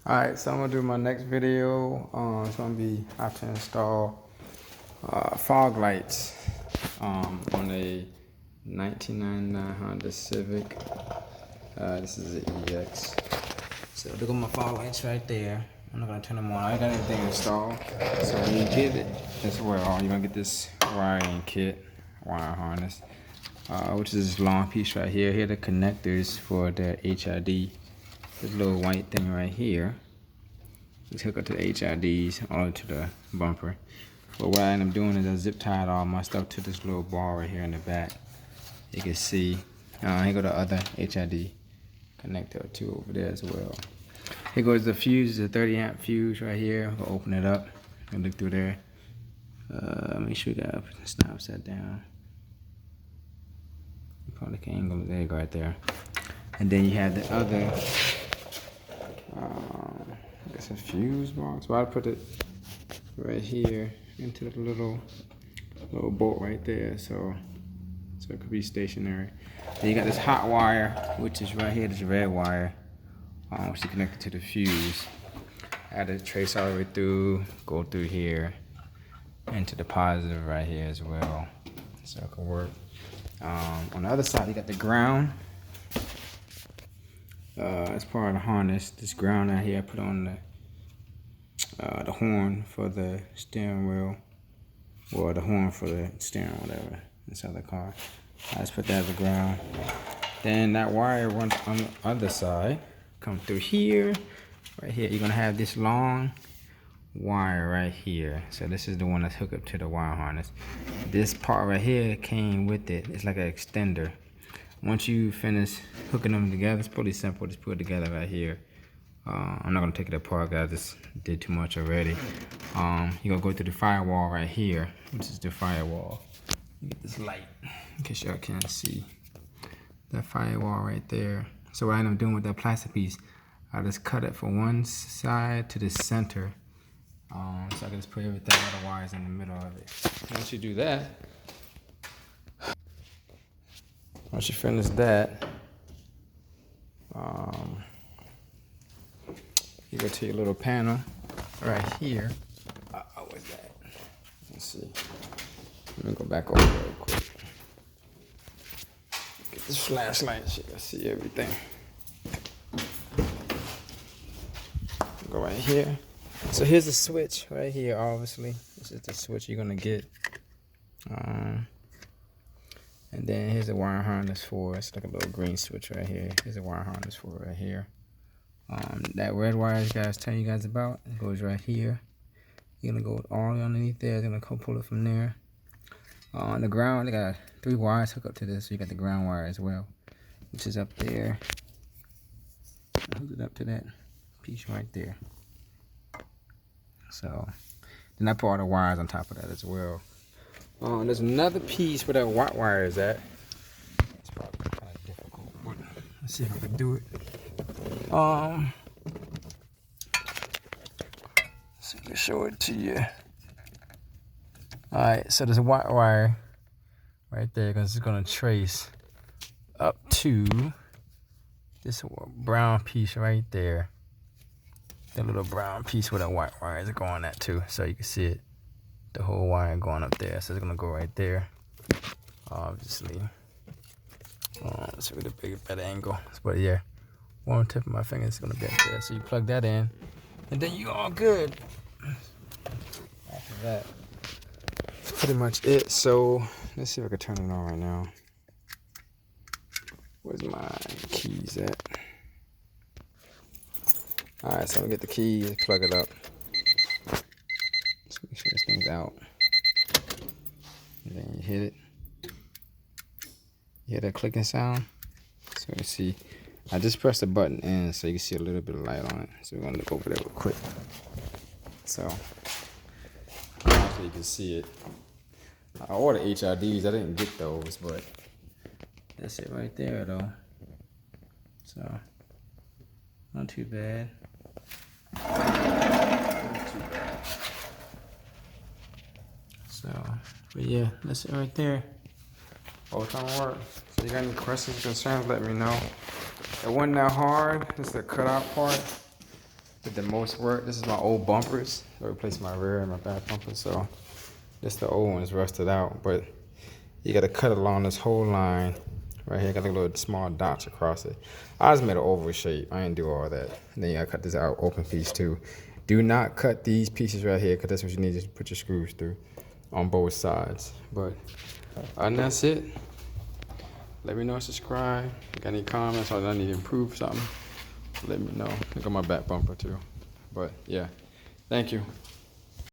Alright, so I'm gonna do my next video. It's gonna be how to install fog lights on a 1999 Honda Civic. This is the EX. So look at my fog lights right there. I'm not gonna turn them on. I got everything installed. So when you get it as well, you're gonna get this wiring kit, wire harness, which is this long piece right here. Here are the connectors for the HID. This little white thing right here. Just hook up to the HIDs, all to the bumper. But what I end up doing is I zip tied all my stuff to this little bar right here in the back. You can see, here go the other HID connector too over there as well. Here goes the fuse, the 30 amp fuse right here. I'm gonna open it up and look through there. Make sure it's not upside down. You probably can angle it. There you go, right there. And then you have the other, I guess a fuse box. So I put it right here into the little bolt right there, so it could be stationary. Then you got this hot wire, which is right here, this red wire, which is connected to the fuse. I had to trace all the way through, go through here, into the positive right here as well, so it could work. On the other side, you got the ground. As part of the harness, this ground out here, I put on the horn for the steering wheel, or the horn for the steering, whatever, inside the car. I just put that as a ground. Then that wire runs on the other side, come through here, right here. You're gonna have this long wire right here. So this is the one that's hooked up to the wire harness. This part right here came with it. It's like an extender. Once you finish hooking them together, it's pretty simple. Just put it together right here. I'm not gonna take it apart, guys. I just did too much already. You're gonna go through the firewall right here, which is the firewall. You get this light, in case y'all can't see. That firewall right there. So what I end up doing with that plastic piece, I just cut it from one side to the center. So I can just put everything, all the wires in the middle of it. Once you do that, once you finish that, you go to your little panel right here. What's that? Let's see. Let me go back over there real quick. Get this flashlight so you can see everything. Go right here. So here's the switch right here, obviously. This is the switch you're gonna get. And then here's a wire harness for, it's like a little green switch right here. Here's a wire harness for right here. That red wire I was telling you guys about, it goes right here. You're gonna go all the way underneath there, it's gonna come pull it from there. On the ground, they got 3 wires hooked up to this, so you got the ground wire as well, which is up there. I hooked it up to that piece right there. So, then I put all the wires on top of that as well. There's another piece where that white wire is at. It's probably kind of difficult, but let's see if I can do it. So I can show it to you. Alright, so there's a white wire right there, because it's gonna trace up to this brown piece right there. That little brown piece where that white wire is going at too, so you can see it. The whole wire going up there, so it's gonna go right there, obviously. Let's see with a better angle. But yeah, one tip of my finger is gonna be up there, so you plug that in, and then you all good. After that, that's pretty much it. So let's see if I can turn it on right now. Where's my keys at? All right, so I'm gonna get the keys, plug it up. Make sure this thing's out. And then you hit it. You hear that clicking sound? So you see, I just pressed the button in so you can see a little bit of light on it. So we're gonna look over there real quick. So you can see it. I ordered HIDs, I didn't get those, but that's it right there though. So not too bad. So, but yeah, that's it right there. Both don't work. So you got any questions, concerns, let me know. It wasn't that hard. It's the cutout part. did the most work. This is my old bumpers. I replaced my rear and my back bumper, so this the old one's rusted out. But you gotta cut along this whole line right here. Got like little small dots across it. I just made an oval shape. I didn't do all that. And then you gotta cut this out open piece too. Do not cut these pieces right here, because that's what you need to put your screws through on both sides. But and that's it. Let me know, subscribe. Got any comments or I need to improve something? Let me know. Look at my back bumper too. But yeah, thank you.